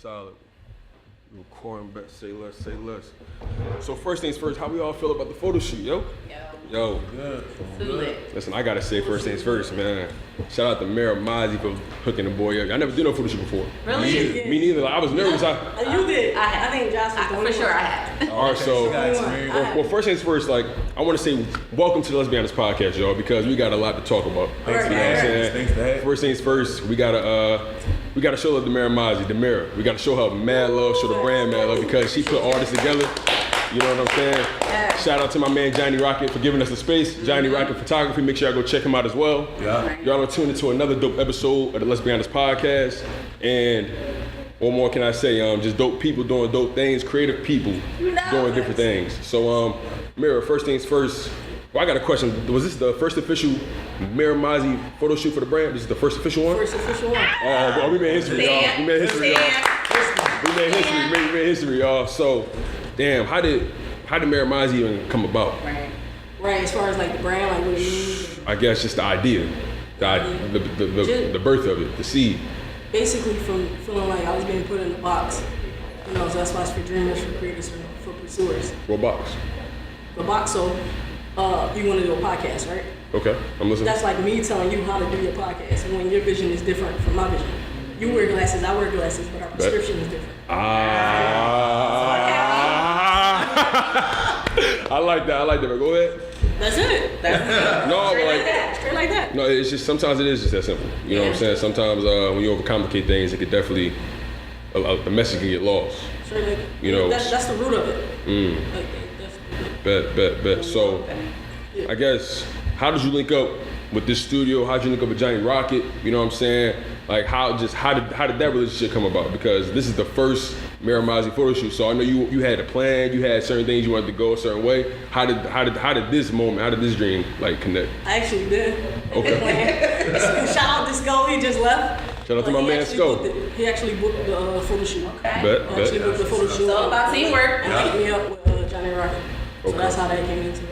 Solid. Recording, but say less. So first things first, how we all feel about the photo shoot, yo? Yo. Good. Listen, I gotta say first things first, man. Shout out to Mira Mazi for hooking the boy up. I never did no photo shoot before. Really? Me neither. Like, I was nervous. You did. I think Jocelyn for sure I have. All right, so well, first things first. Like, I want to say welcome to the Let's Be Honest podcast, y'all, because we got a lot to talk about. Thanks you know what I'm saying? First things first, we gotta show love to Mira Mazi, the Mira. We gotta show her mad love, show the brand mad love, because she put all this together. You know what I'm saying? Shout out to my man Johnny Rocket for giving us the space. Johnny Rocket Photography. Make sure y'all go check him out as well. Yeah. Y'all are tuned into another dope episode of the Let's Be Honest podcast. And what more can I say? Just dope people doing dope things, creative people doing different things. So, Mira, first things first. Well, I got a question. Was this the first official Mira Mazi photo shoot for the brand? This is the first official one? First official one. Oh, well, we made history, y'all. We made history, y'all. So, damn, how did Mira Mazi even come about? Right, as far as like the brand, like what it means. I guess just the idea, the birth of it, the seed. Basically from feeling like I was being put in a box. You know, so that's why it's for dreamers, for creators, for pursuers. What box? The box, so you want to do a podcast, right? Okay, I'm listening. That's like me telling you how to do your podcast when your vision is different from my vision. You wear glasses, I wear glasses, but our prescription is different. I like that, but go ahead. That's it. No, but like, straight like that. no, it's just, sometimes it is just that simple. You know what I'm saying? Sometimes when you overcomplicate things, it could definitely, the message can get lost. Straight like You know. That's the root of it. Like, Bet. So, I guess, how did you link up with this studio? How did you link up with Johnny Rocket? You know what I'm saying? Like, how did that relationship come about? Because this is the first Mira Mazi photo shoot. So I know you had a plan. You had certain things you wanted to go a certain way. How did this dream like connect? I actually did. Okay. Shout out to Sko, he just left. Shout out to my man Sko. He actually booked the photo shoot. Okay. Bet. Booked the photo shoot. So about teamwork. And picked me up with Johnny Rocket. So that's how that came into it.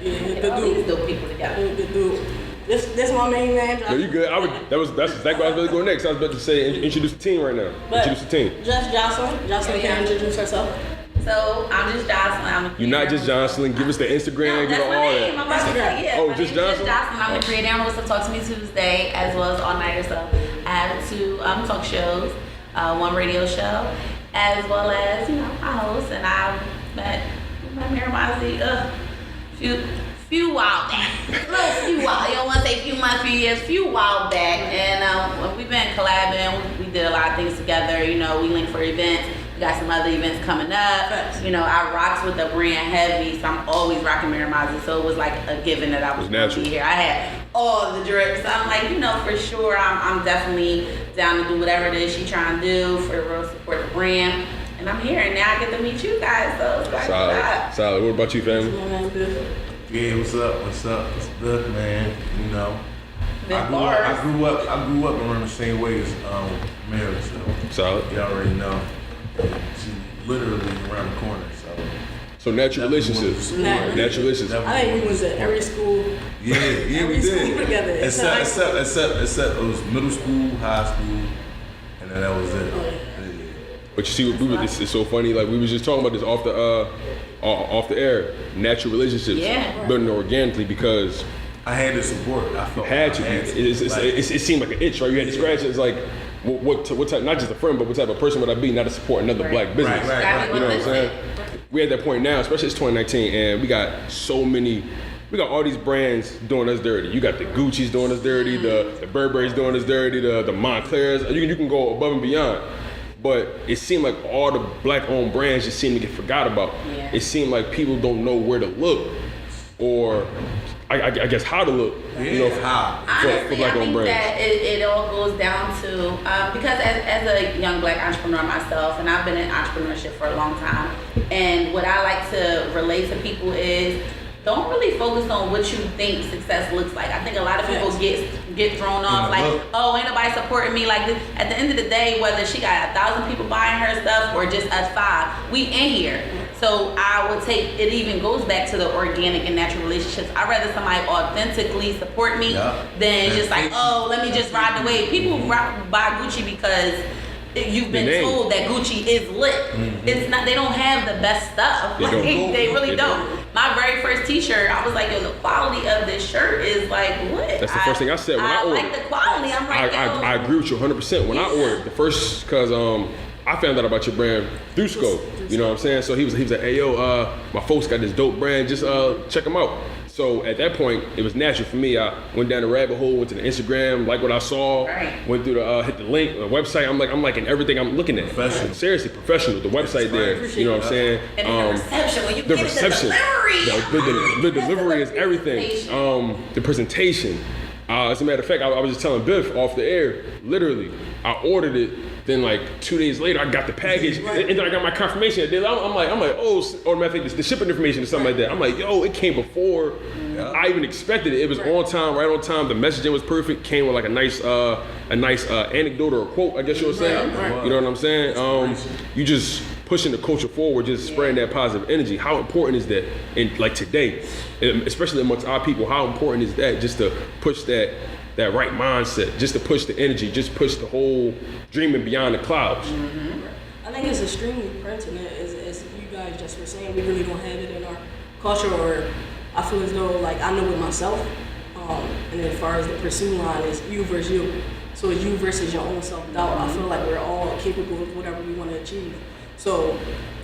Yeah, good dude. These dope people together. Good dude. This my main man. No, you good. That's exactly what I was about to go next. I was about to say introduce the team right now. Introduce the team. Just Jocelyn. Jocelyn can introduce herself. So I'm just Jocelyn. You're not just Jocelyn. Give us the Instagram. Give us all name. that. I'm about to say, yeah. Oh, my just name is Jocelyn? Jocelyn. I'm the creator and host of Talk to Me Tuesday, as well as All Nighter. So I have two talk shows, one radio show, as well as I host, and I met Mira Mazi few while back. You don't want to say few months, few years, few while back. And we've been collabing. We did a lot of things together. You know, we linked for events. We got some other events coming up. You know, I rocked with the brand heavy, so I'm always rocking Mira Mazi. So it was like a given that I was going to be here. I had all the drips. So I'm like, for sure, I'm definitely down to do whatever it is she's trying to do for real support the brand. And I'm here, and now I get to meet you guys. So it's like, Solid. What about you, family? Yeah, what's up? It's good, man. You know, I grew up around the same way as Mira. Solid. You already know. She literally around the corner. So natural relationships. I think we was at every school. Yeah, we did. Together. Except it was middle school, high school, and then that was it. But you see, it's so funny. Like we was just talking about this off the air. Natural relationships, building organically because I had the support. I felt it seemed like an itch, right? You had to scratch it. It's like what type? Not just a friend, but what type of person would I be not to support another black business? Right. You know what I'm saying? We at that point now, especially it's 2019, and we got all these brands doing us dirty. You got the Gucci's doing us dirty, the Burberry's doing us dirty, the Montclairs. You can go above and beyond. But it seemed like all the black-owned brands just seem to get forgot about. Yeah. It seemed like people don't know where to look, or I guess how to look. Honestly, for I black-owned brands. That it all goes down to because as a young black entrepreneur myself, and I've been in entrepreneurship for a long time, and what I like to relate to people is don't really focus on what you think success looks like. I think a lot of people get thrown off oh, ain't nobody supporting me like this. At the end of the day, whether she got 1,000 people buying her stuff or just us 5, we in here. So I would take, it even goes back to the organic and natural relationships. I'd rather somebody authentically support me than just like, oh, let me just ride the wave. People buy Gucci because you've been told that Gucci is lit. It's not. They don't have the best stuff. They really don't. My very first T-shirt, I was like, yo, the quality of this shirt is like what? That's the first thing I said when I ordered. I like the quality. I'm like, I agree with you 100%. When I ordered the first, cause I found out about your brand through Scope. You know what I'm saying? So he was like, hey yo, my folks got this dope brand. Just check them out. So at that point, it was natural for me. I went down the rabbit hole, went to the Instagram, like what I saw, went through the hit the link, the website. I'm like in everything I'm looking at. Professional. Seriously, professional. The website there, you know what I'm saying? And the reception when you the get reception, the delivery. the delivery is everything. The presentation. As a matter of fact, I was just telling Biff off the air. Literally, I ordered it. Then like 2 days later, I got the package, and then I got my confirmation. I'm like, oh, or matter of fact, the shipping information or something like that. I'm like, yo, it came before I even expected it. It was on time, right on time. The messaging was perfect. Came with like a nice anecdote or a quote, I guess you were saying. You know what I'm saying? You just pushing the culture forward, just spreading that positive energy. How important is that in like today, especially amongst our people? How important is that just to push that right mindset, just to push the energy, just push the whole dreaming beyond the clouds? I think it's extremely pertinent, as you guys just were saying. We really don't have it in our culture, or I feel as though like I know it myself. And as far as the pursue line is you versus you. So it's you versus your own self-doubt. I feel like we're all capable of whatever we want to achieve. So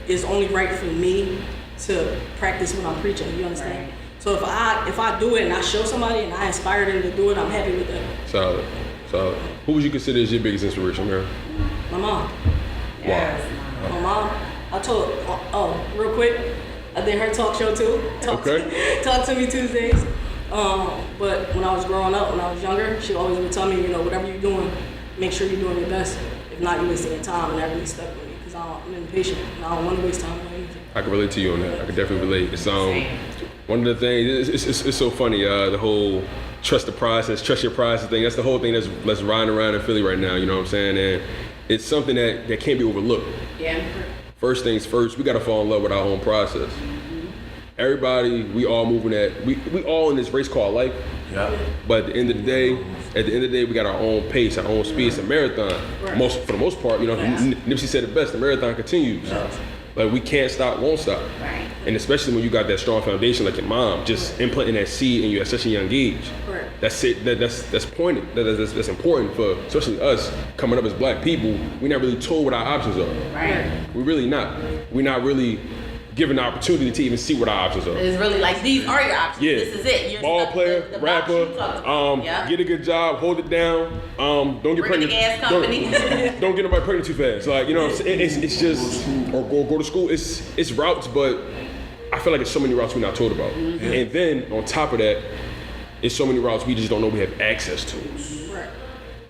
it's only right for me to practice what I'm preaching, you understand? Right. So if I do it and I show somebody and I inspire them to do it, I'm happy with that. Solid. Who would you consider as your biggest inspiration, Mira? My mom. Yes. Wow. My mom. I told, real quick, I did her talk show too. Talk to Me Tuesdays. But when I was growing up, when I was younger, she always would tell me, whatever you're doing, make sure you're doing your best. If not, you're wasting your time, and that really stuck with me because I'm impatient and I don't want to waste time on anything. I can relate to you on that. I can definitely relate. It's one of the things. It's so funny. The whole trust the process, trust your process thing. That's the whole thing that's riding around in Philly right now. You know what I'm saying? And it's something that can't be overlooked. Yeah. First things first, we gotta fall in love with our own process. Everybody, we all moving at, we all in this race called life. Yeah. But at the end of the day, we got our own pace, our own speed. It's a marathon. Right. For the most part, Nipsey said it best, the marathon continues. Yeah. Like we can't stop, won't stop. Right. And especially when you got that strong foundation like your mom, just implanting that seed in you at such a young age. Right. That's it. That's pointed. That's important for especially us coming up as black people. We're not really told what our options are. Right. We're really not. We're not really given the opportunity to even see what our options are. It's really like these are your options. Yeah. This is it. You're Ball stuck player, with the rapper, box you get a good job, hold it down, don't get Bring pregnant. the gas company. Don't get nobody pregnant too fast. Like, what I'm saying? It's just, or go to school. It's routes, but I feel like it's so many routes we're not told about. Mm-hmm. And then on top of that, it's so many routes we just don't know we have access to. Right.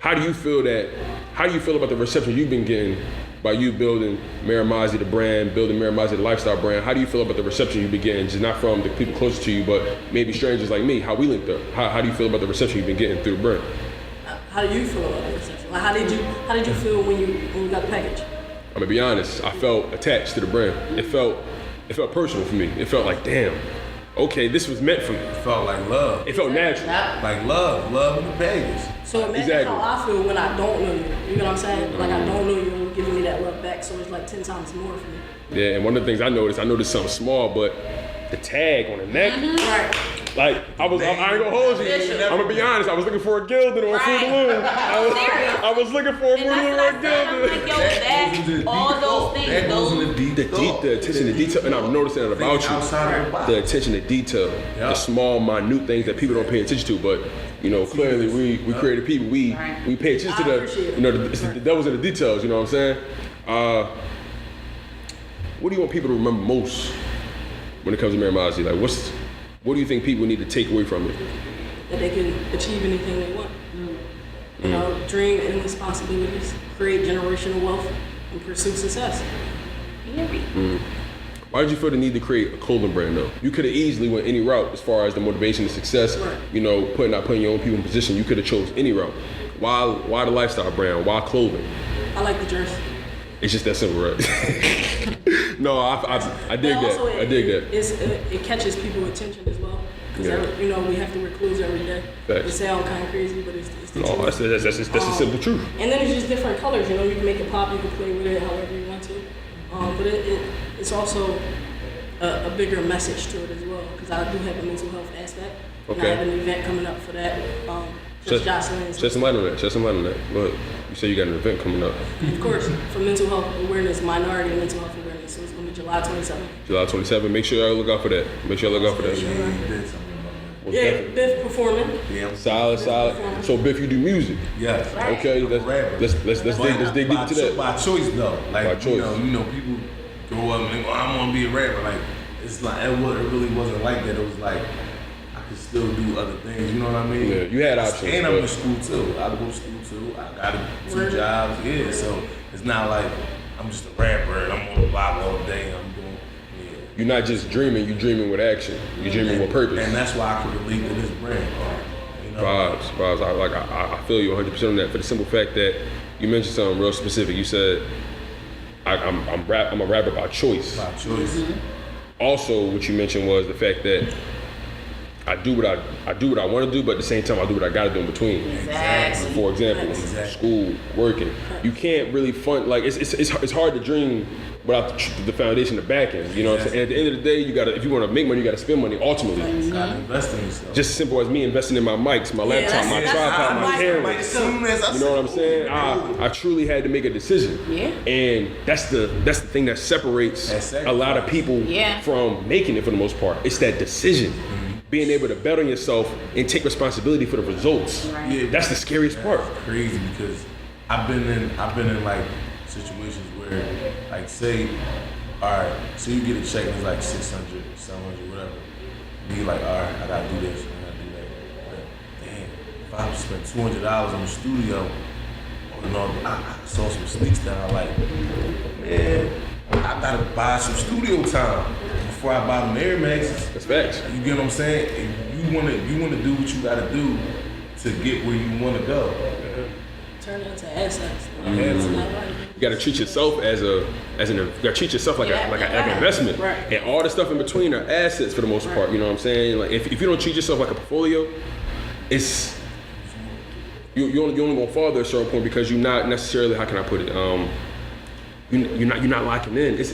How do you feel about the reception you've been getting by you building Mira Mazi the brand, building Mira Mazi the lifestyle brand? How do you feel about the reception you've been getting, just not from the people closest to you, but maybe strangers like me, how we linked up? How do you feel about the reception you've been getting through the brand? How do you feel about the reception? Like, how did you feel when you got the package? I'm gonna be honest, I felt attached to the brand. It felt personal for me. It felt like, damn, okay, this was meant for me. It felt like love. It felt natural. Like love in the Vegas. So imagine Exactly. how I feel when I don't know you. You know what I'm saying? Like I don't know you and you're giving me that love back, so it's like 10 times more for me. Yeah, and one of the things I noticed something small, but the tag on the neck, Right. like I ain't gonna hold you. I'm gonna be honest, I was looking for a gilded on Fruit of the Loom. I was looking for a Fruit of the Loom gilded. I'm like, yo, all those things, That goes in the The attention to detail, and I'm noticing that about outside of the you. box. The attention to detail, the small, minute things that people don't pay attention to. But clearly we creative people. We pay attention to the devils in the details. You know what I'm saying? What do you want people to remember most when it comes to Mira Mazi? Like, what do you think people need to take away from it? That they can achieve anything they want. Dream endless possibilities, create generational wealth, and pursue success. Why did you feel the need to create a clothing brand though? You could have easily went any route as far as the motivation and success. Right. Putting your own people in position. You could have chose any route. Why the lifestyle brand? Why clothing? I like the jersey. It's just that simple, right? No, I dig And also that. I dig that. It catches people's attention as well. because you know we have to wear clothes every day. Facts. It sounds kind of crazy, but it's the No, truth. that's the simple truth. And then it's just different colors. You know, you can make it pop, you can play with it however you want to. But it's also a bigger message to it as well, because I do have a mental health aspect. And I have an event coming up for that. Jocelyn. Shed some light on that. But you say you got an event coming up. Of course, for mental health awareness, minority mental health awareness. So it's going to be July 27th. July 27th. Make sure y'all look out for that. Yeah, Biff performing. Yeah. Solid. So Biff, you do music. Yes. Okay, let's dig deep into that. By choice though. Like By choice. You know, people grow up and they go, I want to be a rapper. Like it's like it really wasn't like that. It was like I could still do other things. You know what I mean? Yeah, you had options. And I'm in school too. I go to school too. I got 2 jobs. Yeah, so it's not like I'm just a rapper and I'm on the block all day. I'm doing. Yeah. You're not just dreaming. You're dreaming with action. You're dreaming with purpose. And that's why I can relate to this brand. You know? Vibes. I feel you 100% on that for the simple fact that you mentioned something real specific. You said I'm a rapper by choice. By choice. Mm-hmm. Also, what you mentioned was the fact that I do what I want to do, but at the same time I do what I got to do in between. Exactly. For example, school, working. You can't really fund like it's hard to dream without the foundation, the back end. You know what I'm saying? At the end of the day, you gotta, if you want to make money, you gotta spend money. Ultimately, You gotta invest in yourself. just as simple as me investing in my mics, my laptop, my tripod, my camera. You know what I'm saying? I truly had to make a decision. Yeah. And that's the thing that separates a lot of people from making it for the most part. It's that decision. Being able to bet on yourself and take responsibility for the results. Right. Yeah, that's the scariest part. Crazy because I've been in like situations where like say, all right, so you get a check and it's like 600, 700, whatever. And you're like, all right, I gotta do this, I gotta do that. But damn, if I spent $200 on the studio, you know, I saw some sneaks that I like, man, I gotta buy some studio time before I buy them Air Maxes. That's facts. You get what I'm saying? And you wanna do what you gotta do to get where you wanna go. Turn it into assets. You gotta treat yourself you gotta treat yourself like an investment. Right. And all the stuff in between are assets for the most part. You know what I'm saying? Like if you don't treat yourself like a portfolio, it's you only gonna fall there at a certain point because you're not necessarily, how can I put it? You're not locking in. It's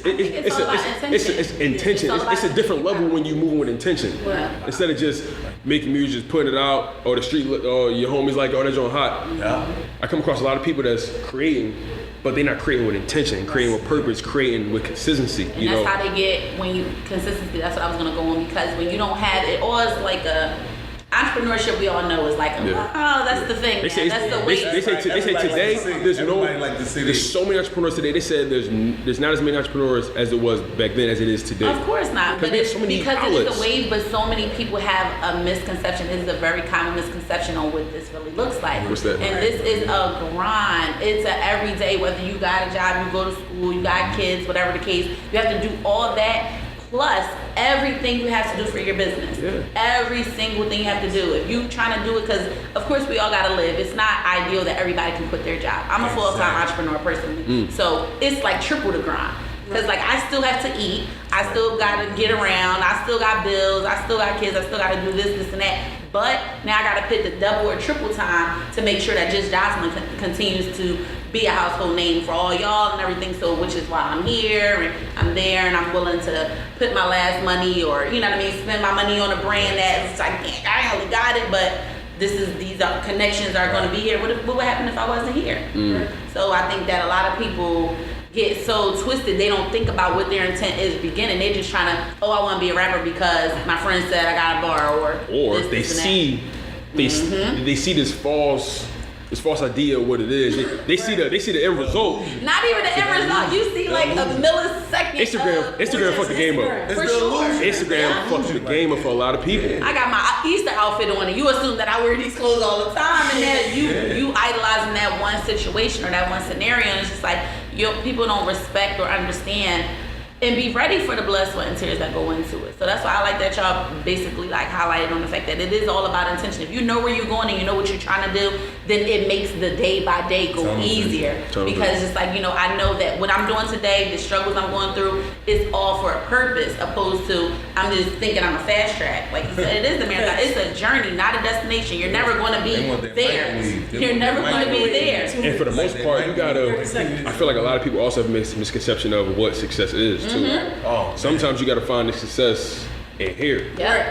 intention. It's a different level when you moving with intention. Yeah. Instead of just making music, just putting it out, or the street, or your homies like, oh, that's on hot. Yeah. I come across a lot of people that's creating, but they're not creating with intention, creating with purpose, creating with consistency. And that's how they get consistency. That's what I was gonna go on, because when you don't have it, or it's like entrepreneurship, we all know is like, that's the thing. That's the way. They say today there's so many entrepreneurs today. They said there's not as many entrepreneurs as it was back then as it is today. Of course not, but it's so many because outlets. it is a wave. But so many people have a misconception. This is a very common misconception on what this really looks like. What's that? And this is a grind. It's a everyday. Whether you got a job, you go to school, you got kids, whatever the case, you have to do all that. Plus everything you have to do for your business. Yeah. Every single thing you have to do. If you trying to do it, because of course we all gotta live. It's not ideal that everybody can quit their job. I'm a full-time entrepreneur personally. So it's like triple the grind. Because like I still have to eat. I still gotta get around. I still got bills. I still got kids. I still gotta do this and that. But now I gotta put the double or triple time to make sure that Just Jocelyn continues to be a household name for all y'all and everything. So which is why I'm here and I'm there and I'm willing to put my last money, or you know what I mean, spend my money on a brand that's like, I only got it, but these connections are going to be here. What would happen if I wasn't here? So I think that a lot of people get so twisted, they don't think about what their intent is beginning. They're just trying to, I want to be a rapper because my friend said I got a bar, or they see this false idea of what it is. They see the end result. Not even the end result. You see like a millisecond. Instagram fucked the game up. For sure. Instagram fucked the game up for a lot of people. I got my Easter outfit on, and you assume that I wear these clothes all the time, and then you idolizing that one situation or that one scenario, and it's just like people don't respect or understand and be ready for the blood, sweat, and tears that go into it. So that's why I like that y'all basically like highlighted on the fact that it is all about intention. If you know where you're going and you know what you're trying to do, then it makes the day by day go easier. Because it's like, I know that what I'm doing today, the struggles I'm going through, is all for a purpose, opposed to I'm just thinking I'm a fast track. Like you said, it is the marathon. It's a journey, not a destination. You're never going to be there. You're never going to be there. And for the most part, you gotta. I feel like a lot of people also have a misconception of what success is too. Oh, sometimes you gotta find the success in here,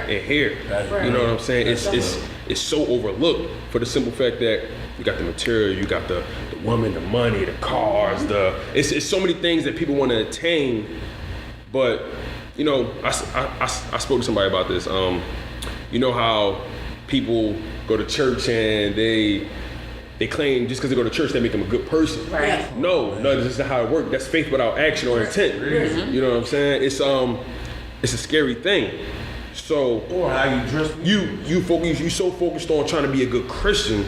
in here. You know what I'm saying? It's so overlooked for the simple fact that you got the material, you got the woman, the money, the cars, it's so many things that people want to attain. But I spoke to somebody about this. You know how people go to church and they claim just because they go to church they make them a good person. Right. No, this is not how it works. That's faith without action or intent. You know what I'm saying? It's a scary thing. So or how you dress. You so focused on trying to be a good Christian,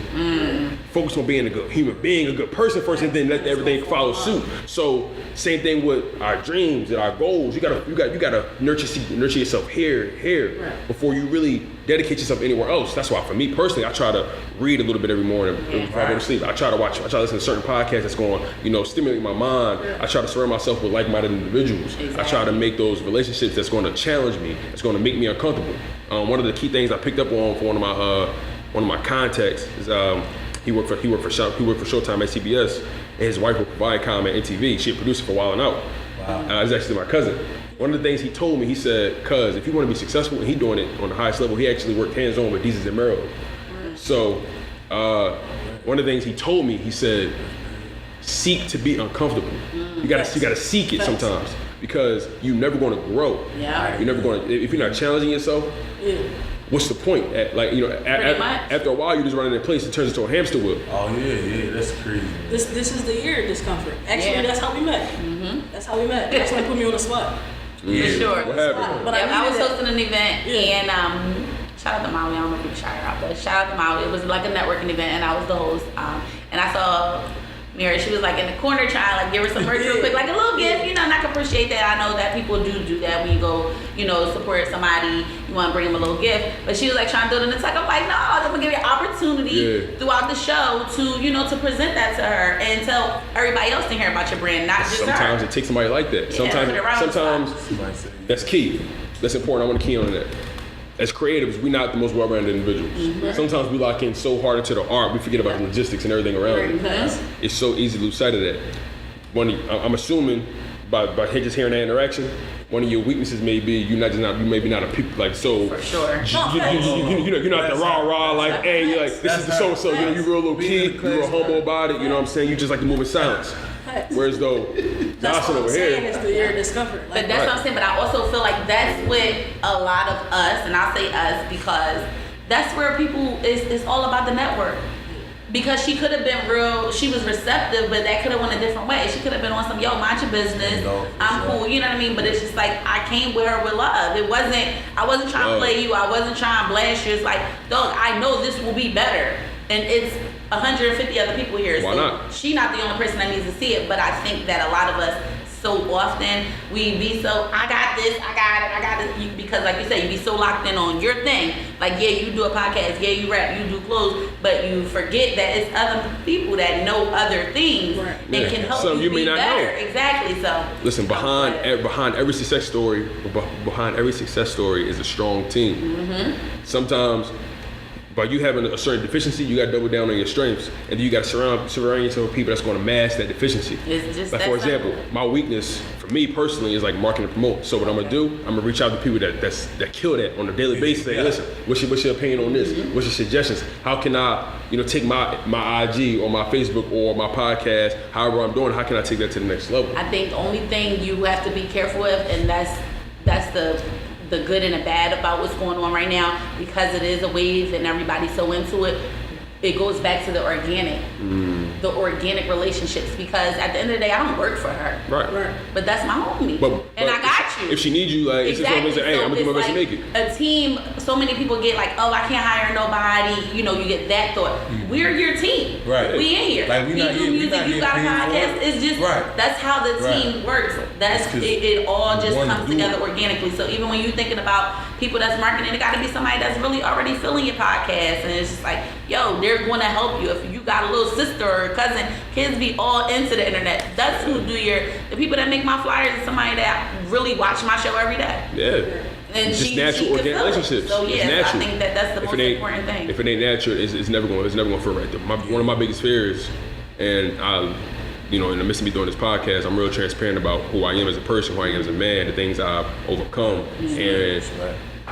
focused on being a good human being, a good person first, and then let everything follow suit. So same thing with our dreams and our goals. You gotta nurture yourself here before you really dedicate yourself anywhere else. That's why for me personally, I try to read a little bit every morning before I go to sleep. I try to listen to certain podcasts that's going stimulate my mind. I try to surround myself with like-minded individuals. I try to make those relationships that's going to challenge me, that's going to make me uncomfortable. One of the key things I picked up on for one of my contacts is he worked for Showtime at CBS, and his wife would provide comment at MTV. She had produced it for Wild 'N Out. Wow. It's actually my cousin. One of the things he told me, he said, "Cuz if you want to be successful," and he doing it on the highest level, he actually worked hands-on with Deezus and Mero. So one of the things he told me, he said, "Seek to be uncomfortable." You gotta seek it sometimes, because you're never going to grow. You're never going to, if you're not challenging yourself. What's the point? After a while, you're just running in place. It turns into a hamster wheel. Oh yeah, that's crazy. This is the year of Discomfort. Actually, that's how we met. That's how we met. That's when put me on the spot. For sure. What happened? But I was hosting an event, and shout out to Maui. I don't know if you can shout her out, but shout out to Maui. It was like a networking event, and I was the host. And I saw Mira. She was like in the corner trying to give her some merch real quick, like a little gift, and I can appreciate that. I know that people do that when you go, support somebody. You want to bring them a little gift, but she was like trying to do it in the tuck. I'm like, no, I'm gonna give you an opportunity throughout the show to to present that to her and tell everybody else to hear about your brand, not just sometimes her. it takes somebody like that. Sometimes that's key. That's important. I want to key on that. As creatives, we're not the most well-rounded individuals. Sometimes we lock in so hard into the art, we forget about the logistics and everything around it. It's so easy to lose sight of that. I'm assuming by just hearing that interaction, one of your weaknesses may be you may be not a people like so. For sure. You're not the rah like, hey, you're like this is the so. You're real low key, you're real humble about it. You know what I'm saying? You just like to move in silence. Whereas though Jocelyn over here, it's the year of Discomfort. But that's what I'm saying. But I also feel like that's what a lot of us, and I'll say us because that's where people it's all about the network. Because she could have been real, she was receptive, but that could have went a different way. She could have been on some, mind your business, I'm cool, you know what I mean? But it's just like, I came with her with love. I wasn't trying to play you, I wasn't trying to blast you. It's like, dog, I know this will be better. And it's 150 other people here. Why not? She's not the only person that needs to see it, but I think that a lot of us, so often we be so I got this, because like you said, you be so locked in on your thing. Like you do a podcast, you rap, you do clothes, but you forget that it's other people that know other things and can help you be better. Exactly. So listen, behind every success story is a strong team. Sometimes by you having a certain deficiency, you got to double down on your strengths, and then you got to surround yourself with people that's going to mask that deficiency. It's just like for example, my weakness for me personally is like marketing and promote. So what I'm gonna do, I'm gonna reach out to people that kill that on a daily basis. Say, listen, what's your opinion on this? What's your suggestions? How can I, take my IG or my Facebook or my podcast, however I'm doing, how can I take that to the next level? I think the only thing you have to be careful with, and that's the good and the bad about what's going on right now, because it is a wave and everybody's so into it, it goes back to the organic. the organic relationships, because at the end of the day, I don't work for her. Right. But that's my homie. But and I got you. If she needs you, like, exactly. it's just hey, I'm gonna do my best to make it. A team, so many people get like, oh, I can't hire nobody. You know, you get that thought. We're your team. Right. We in here. Like, we do music, you got a podcast. It's just, that's how the team works. That's it all just comes together organically. So even when you're thinking about people that's marketing, it gotta be somebody that's really already feeling your podcast. And it's just like, yo, they're gonna help you. If you got a little sister or cousin, kids be all into the internet. That's who do the people that make my flyers is somebody that really watch my show every day. Yeah. And it's just natural organic relationships. So yeah, it's I think that's the most important thing. If it ain't natural, it's never gonna feel right there. One of my biggest fears, and you know, in the midst of me doing this podcast, I'm real transparent about who I am as a person, who I am as a man, the things I've overcome. And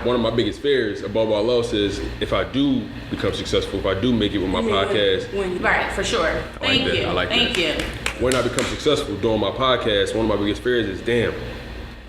one of my biggest fears, above all else, is if I do become successful, if I do make it with my podcast. Right, for sure. Thank you. I like that. Thank you. When I become successful doing my podcast, one of my biggest fears is, damn,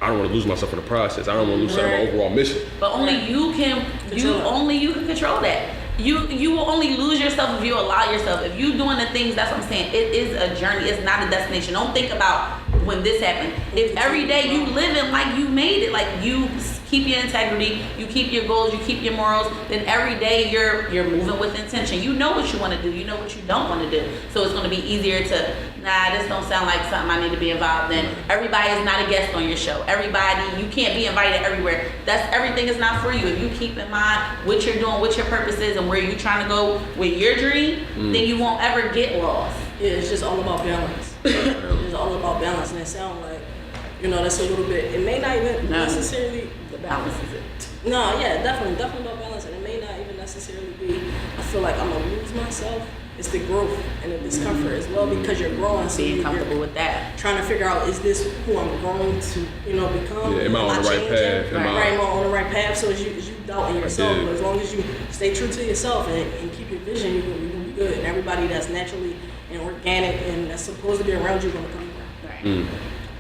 I don't want to lose myself in the process. I don't want to lose sight of my overall mission. But only you can control that. You will only lose yourself if you allow yourself. If you doing the things, that's what I'm saying. It is a journey. It's not a destination. Don't think about when this happened. If every day you living like you made it, like you keep your integrity, you keep your goals, you keep your morals, then every day you're moving with intention. You know what you want to do. You know what you don't want to do. So it's going to be easier to, this don't sound like something I need to be involved in. Everybody is not a guest on your show. Everybody, you can't be invited everywhere. Everything is not for you. If you keep in mind what you're doing, what your purpose is, and where you're trying to go with your dream, then you won't ever get lost. Yeah, it's just all about balance. It's just all about balance, and it sounds like, that's a little bit, it may not even necessarily, the balance is it. No, yeah, definitely about balance, and it may not even necessarily be, I feel like I'm gonna lose myself. It's the growth and the discomfort as well, because you're growing. So being comfortable with that. Trying to figure out, is this who I'm growing to, become? Yeah, am I on the right path? Am I on the right path? So as you doubting yourself, but as long as you stay true to yourself and keep your vision, you're gonna be good. And everybody that's naturally and organic and that's supposed to be around you, gonna come around. Right.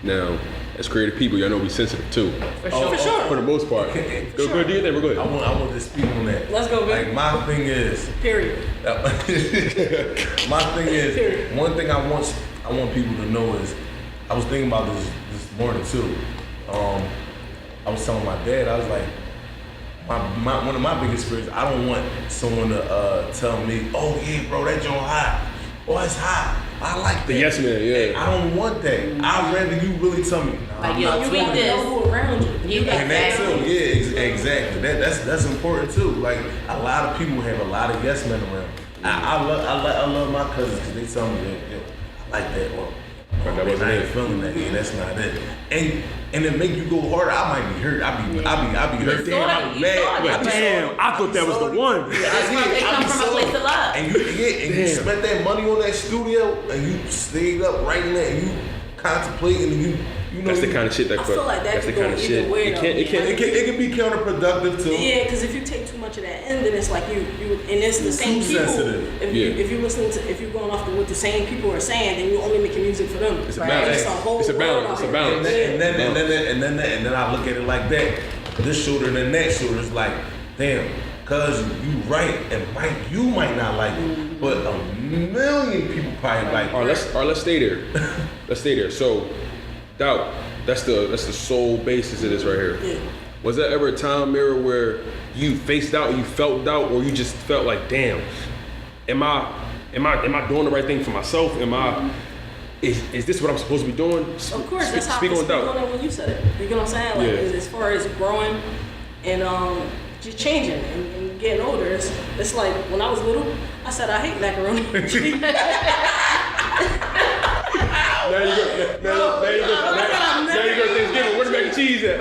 Now, as creative people, y'all know we sensitive too. For sure. For the most part. Go ahead, do your thing. We're good. I want to speak on that. Let's go, baby. Like, my thing is. Period. My thing is. Period. One thing I want people to know is, I was thinking about this morning too. I was telling my dad, I was like, one of my biggest fears, I don't want someone to tell me, oh yeah, bro, that joint hot. Oh, it's hot. I like that. The yes man, yeah. I don't want that. I'd rather you really tell me. Like, yo, you tweet gotta this. know who around you. And that too, yeah, exactly. That's important too. Like, a lot of people have a lot of yes men around. I love my cousins because they tell me that, I like that. Well, I ain't feeling that. Yeah, that's not it. And it make you go harder. I might be hurt. I be hurt. Damn, I be mad. Like, damn, I thought that was the one. They come from a place of love. And you spent that money on that studio, and you stayed up writing that, and you contemplating, and you know. That's the kind of shit that. I feel like that's the kind of shit. It can be counterproductive too. Yeah, because if you take too much of that in, then it's like you and it's the same too people. Sensitive. If you're going off what the same people are saying, then you only making music for them. It's a balance. It's a balance. And then I look at it like that. This shooter and the next shooter is like, damn, cause you right, and you might not like it, but a million people probably like it. All right, let's stay there. Let's stay there. So, doubt. That's the sole basis of this right here. Yeah. Was there ever a time, Mira, where you faced doubt, you felt doubt, or you just felt like, damn, am I doing the right thing for myself? Is this what I'm supposed to be doing? Of course, that's how I speak on it when you said it. You know what I'm saying? Like, as far as growing and just changing and getting older, it's like when I was little, I said I hate macaroni and cheese. Now you go Thanksgiving. Where the mac and cheese at? I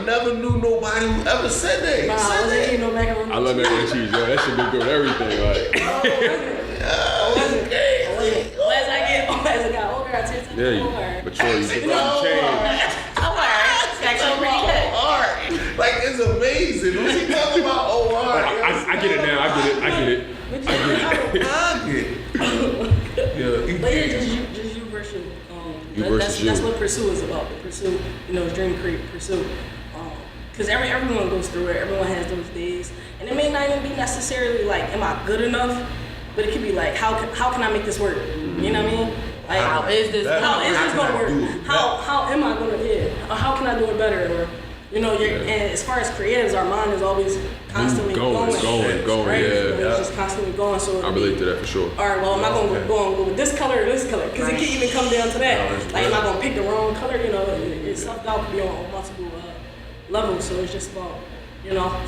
never knew nobody who ever said that. I ain't no macaroni. I love macaroni and cheese, yo. That shit be good with everything. Like. I wasn't. As I got older, I tend to mature. You change. Don't worry. It's actually pretty good. Like, it's amazing. Who's he talking about? I get it now. I get it. But yeah, just you versus that's what pursue is about. The pursue, dream, create, pursue. Because everyone goes through it. Everyone has those days, and it may not even be necessarily like, am I good enough? but it could be like, how can I make this work? You know what I mean? Like, How is this gonna work? How am I gonna or how can I do it better? Or and as far as creatives, our mind is always constantly going, right? It's just constantly going. So I relate to that for sure. All right, well, am I going to go with this color or this color? Because it can even come down to that. Like, am I going to pick the wrong color? Self-doubt can be on multiple levels. So it's just about,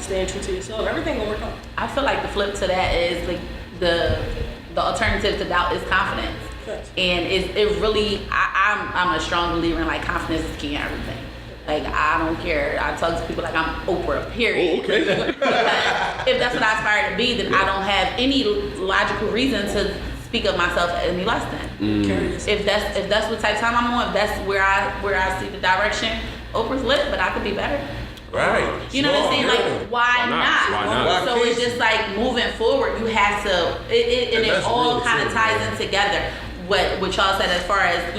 staying true to yourself. Everything will work out. I feel like the flip to that is like the alternative to doubt is confidence. Yes. And it really, I'm a strong believer in like confidence is key in everything. Like, I don't care. I talk to people like I'm Oprah, period. Oh, okay. If that's what I aspire to be, then I don't have any logical reason to speak of myself any less than. If that's what type of time I'm on, if that's where I see the direction, Oprah's lit, but I could be better. Right. You know what I'm saying? Like, why not? So it's just like moving forward, you have to, it all kind of ties in together. What y'all said as far as,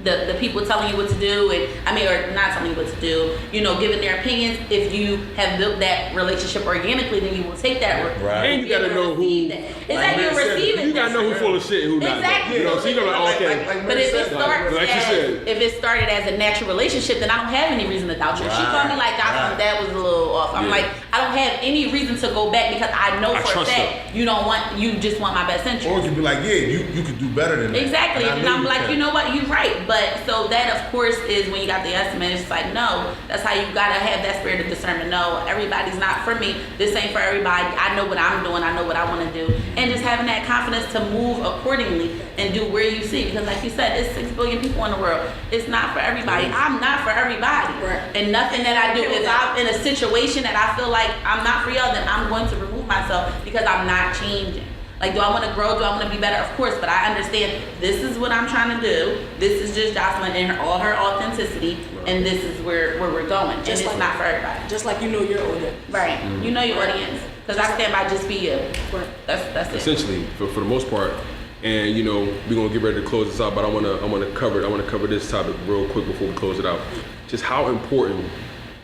the people telling you what to do, or not telling you what to do, giving their opinions. If you have built that relationship organically, then you will take that. Right. And you gotta know who. Exactly, you're receiving. You gotta know who full of shit and who not. Exactly. So you're gonna like, okay. But if it started as a natural relationship, then I don't have any reason to doubt you. If she called me like, Jocelyn, that was a little off. I'm like, I don't have any reason to go back because I know for a fact you just want my best interest. Or you could be like, you could do better than that. Exactly. And I'm like, you know what, you're right. But so that of course is when you got the estimate, it's like, no, that's how you gotta have that spirit of discernment. No, everybody's not for me. This ain't for everybody. I know what I'm doing, I know what I wanna do. And just having that confidence to move accordingly and do where you see. Because like you said, it's 6 billion people in the world. It's not for everybody. I'm not for everybody. Right. And nothing that I do, if I'm in a situation that I feel like I'm not for y'all, then I'm going to remove myself because I'm not changing. Like, do I want to grow? Do I want to be better? Of course, but I understand this is what I'm trying to do. This is just Jocelyn in all her authenticity, and this is where we're going. And it's not for everybody. Just like your audience. Right. Mm-hmm. You know your audience. Because I stand by just be you. Right. That's it. Essentially, for the most part, and we're gonna get ready to close this out, but I wanna cover this topic real quick before we close it out. Just how important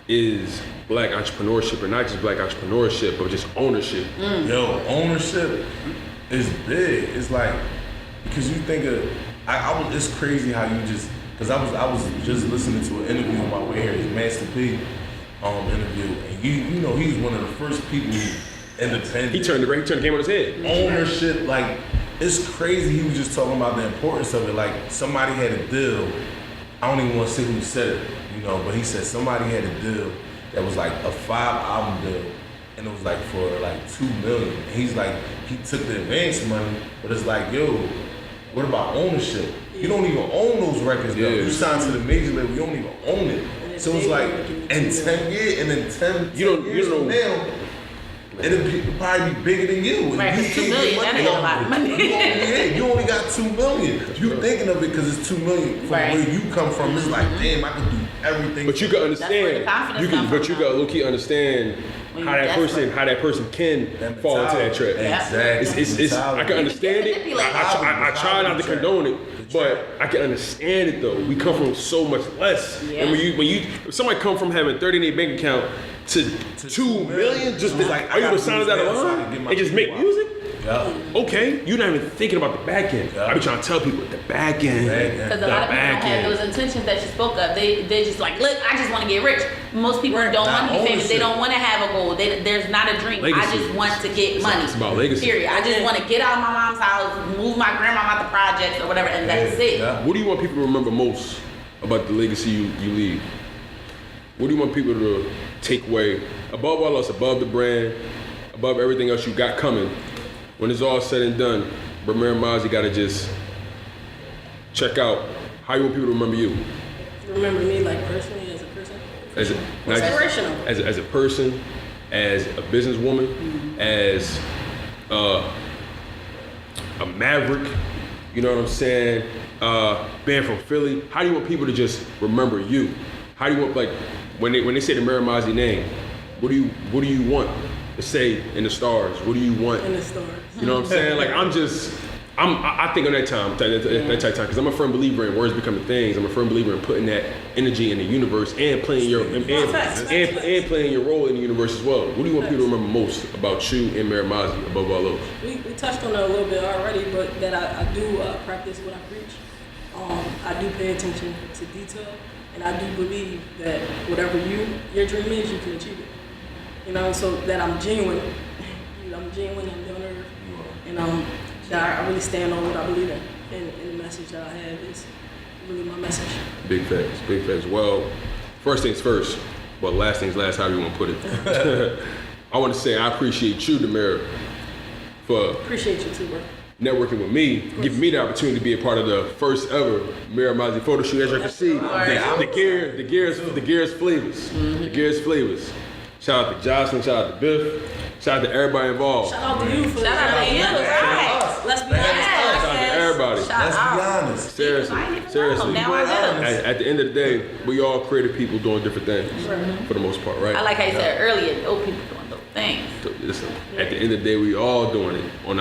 is Black entrepreneurship, and not just Black entrepreneurship, but just ownership. Yo, ownership is big. It's like, because you think of, it's crazy how you just, because I was just listening to an interview on my way here, his Master P interview, and he's one of the first people independent. He turned the game on his head. Ownership, like, it's crazy. He was just talking about the importance of it. Like, somebody had a deal. I don't even want to say who said it, but he said somebody had a deal that was like a 5-album deal, and it was like for like $2 million. And he's like, he took the advance money, but it's like, yo, what about ownership? You don't even own those records, though. You signed to the major label, you don't even own it. So it's like, in 10 years, and then 10 years from now, it'll probably be bigger than you. Right, you $2 million, that ain't a lot of money. You only got $2 million. You thinking of it because it's $2 million from where you come from. It's like, damn, I can do everything. But you can understand. But you got low key understand how that person can fall into that trap. Exactly. I can understand it. I try not to condone it, but I can understand it though. We come from so much less, and when you if somebody come from having 30 in their bank account to $2 million, just like, are you gonna sign that alone and just make music? Yeah. Okay, you're not even thinking about the back end. I be trying to tell people the back end. Because a lot of people don't have those intentions that you spoke of. They just like, look, I just want to get rich. Most people don't want to be famous. They don't want to have a goal. There's not a dream. Legacy. I just want to get money. It's about legacy. Period. I just want to get out of my mom's house, move my grandma out the projects or whatever, and that's it. Yeah. What do you want people to remember most about the legacy you leave? What do you want people to take away, above all else, above the brand, above everything else you got coming? When it's all said and done, Mira Mazi gotta just check out how you want people to remember you. Remember me like personally as a person? Inspirational. As a person, as a businesswoman, as a maverick, you know what I'm saying? Being from Philly, how do you want people to just remember you? How do you want, like, when they say the Mira Mazi name, what do you want to say in the stars? What do you want? In the stars. You know what I'm saying? Like, I'm just I think on that time, that type of time, because I'm a firm believer in words becoming things. I'm a firm believer in putting that energy in the universe and playing your and playing your role in the universe as well. What do you want people to remember most about you and Mira Mazi above all else? We touched on it a little bit already, but that I do practice what I preach. I do pay attention to detail, and I do believe that whatever your dream is, you can achieve it. You know, so that I'm genuine. I'm genuine. I'm down to earth, and that I really stand on what I believe in, and the message that I have is really my message. Big facts, big facts. Well, first things first, but last things last, however you want to put it. I want to say I appreciate you, Mira, for appreciate you too, bro. Networking with me, giving me the opportunity to be a part of the first ever Mira Mazi photo shoot. As you can see, the Gears flavors, the Gears flavors. Shout out to Jocelyn, shout out to Biff, shout out to everybody involved. Shout out to you for Shout out to you, right? Let's be honest. Shout out to everybody. Let's be honest. Seriously. Now I know. At the end of the day, we all creative people doing different things for the most part, right? I like how you said earlier, dope people doing dope things. So, listen, at the end of the day, we all doing it on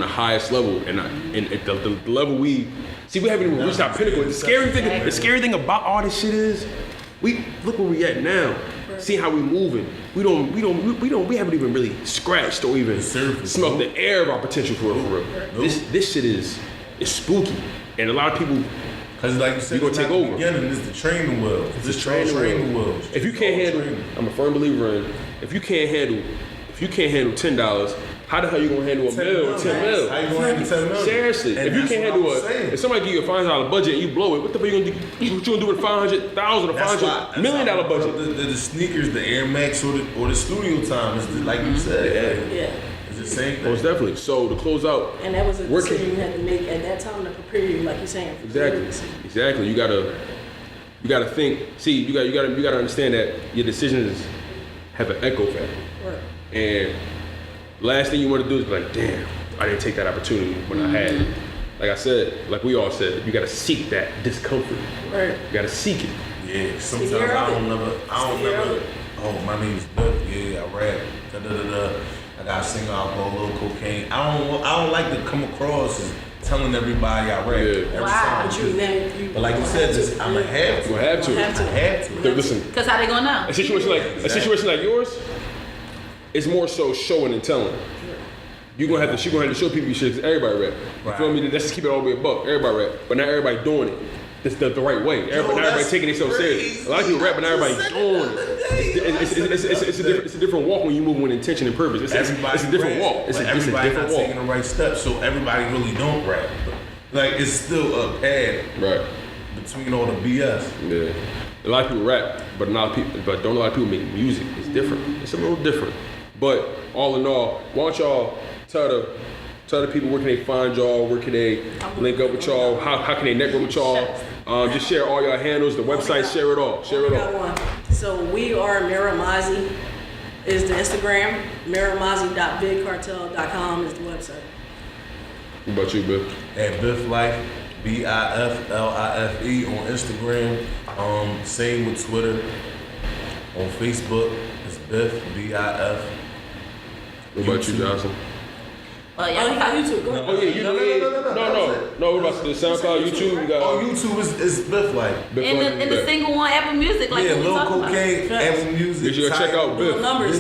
the highest level, and at the level we haven't even reached our pinnacle. The scary thing about all this shit is, we look where we at now. See how we moving. We haven't even really scratched or even smelled the air of our potential for real. This shit is spooky, and a lot of people. Cause like you said, gonna take over. Beginning is the training wheels. It's the training wheels. If you can't handle, I'm a firm believer in. If you can't handle $10, how the hell you gonna handle $1 million, 10 mil? How you gonna handle 10 million? Seriously, And if you can't handle if somebody give you a $500 budget and you blow it, what the fuck you gonna do? What you gonna do with $500,000 or $500 million budget? The sneakers, the Air Max, or the studio time is like you said. Yeah. It's the same thing. Most definitely. So to close out, And that was a decision you had to make at that time to prepare you, like you're saying. Exactly. You gotta think. See, you gotta understand that your decisions have an echo factor. Right. And last thing you want to do is be like, damn, I didn't take that opportunity when I had it. Like I said, like we all said, you gotta seek that discomfort. Right. You gotta seek it. Yeah. Sometimes I don't never. Oh, my name is Biff. Yeah, I rap. I got a single out called Lil Cocaine. I don't like to come across as telling everybody I rap. Every song. But like you said, I'm gonna have to. You have to. Listen. Cause how they gonna know? A situation like yours, it's more so showing and telling. She gonna have to show people shit. Cause everybody rap. You feel me? Let's just keep it all the way a buck. Everybody rap, but not everybody doing it. It's the right way. Not everybody taking themselves serious. A lot of people rap, but not everybody doing it. It's a different walk when you move with intention and purpose. It's a different walk. It's a different walk. Taking the right steps, so everybody really don't rap. Like it's still a pad right between all the BS. Yeah, a lot of people rap, but don't a lot of people make music. It's different. It's a little different. But all in all, why don't y'all tell the people where can they find y'all, where can they link up with y'all, how can they network with y'all? Just share all your handles, the website, share it all. So we are Mira Mazi is the Instagram, miramazi.bigcartel.com is the website. What about you, Biff? At Biff Life, BIFLIFE on Instagram. Same with Twitter. On Facebook, it's Biff, BIF. What about you, Jocelyn? Well, you got YouTube. Go ahead. Oh yeah, no. What about the SoundCloud, YouTube? You got YouTube is Biff Life. And the single one, Apple Music, like Lil Cocaine, Apple Music. Make sure you check out Biff.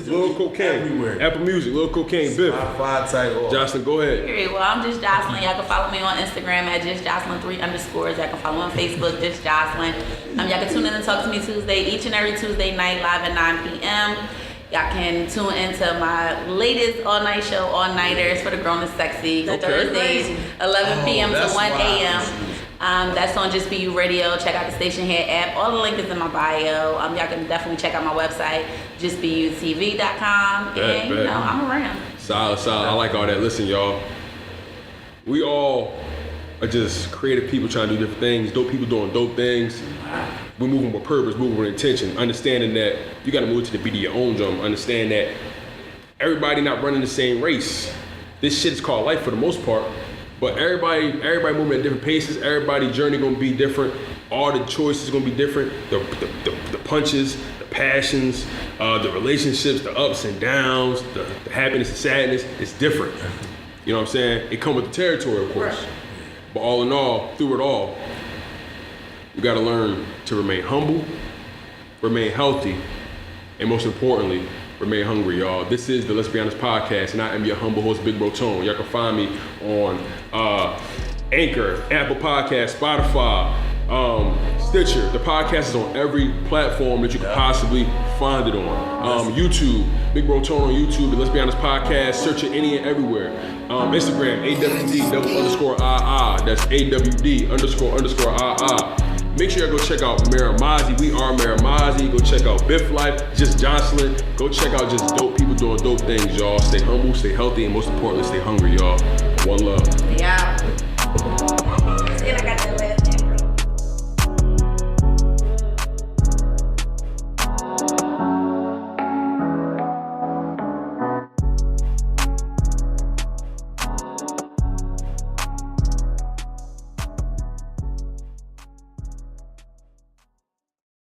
Lil Cocaine, everywhere. Apple Music, Lil Cocaine, Biff. Spotify, Jocelyn, go ahead. Period. Well, I'm just Jocelyn. Y'all can follow me on Instagram at just Jocelyn 3 underscores. Y'all can follow me on Facebook, just Jocelyn. Y'all can tune in and talk to me Tuesday, each and every Tuesday night, live at 9 p.m. Y'all can tune into my latest all-night show, All Nighters for the Grown and Sexy, Thursdays, 11 p.m. to 1 a.m. That's on Just Be You Radio. Check out the Stationhead app. All the link is in my bio. Y'all can definitely check out my website, justbeyoutv.com. And, you know, I'm around. Solid. I like all that. Listen, y'all. We all are just creative people trying to do different things. Dope people doing dope things. We're moving with purpose, moving with intention, understanding that you got to move to the beat of your own drum. Understand that everybody not running the same race. This shit is called life for the most part, but everybody moving at different paces. Everybody's journey gonna be different. All the choices gonna be different. The punches, the passions, the relationships, the ups and downs, the happiness and sadness is different. You know what I'm saying? It come with the territory, of course. Right. But all in all, through it all, you gotta learn to remain humble, remain healthy, and most importantly, remain hungry, y'all. This is the Let's Be Honest podcast, and I am your humble host, Big Bro Tone. Y'all can find me on Anchor, Apple Podcasts, Spotify, Stitcher. The podcast is on every platform that you could possibly find it on. YouTube, Big Bro Tone on YouTube, the Let's Be Honest podcast. Search it any and everywhere. Instagram, AWD_II. That's AWD__II. Make sure you go check out Mira Mazi. We are Mira Mazi. Go check out Biff Life, just Jocelyn. Go check out just dope people doing dope things, y'all. Stay humble, stay healthy, and most importantly, stay hungry, y'all. One love. Yeah.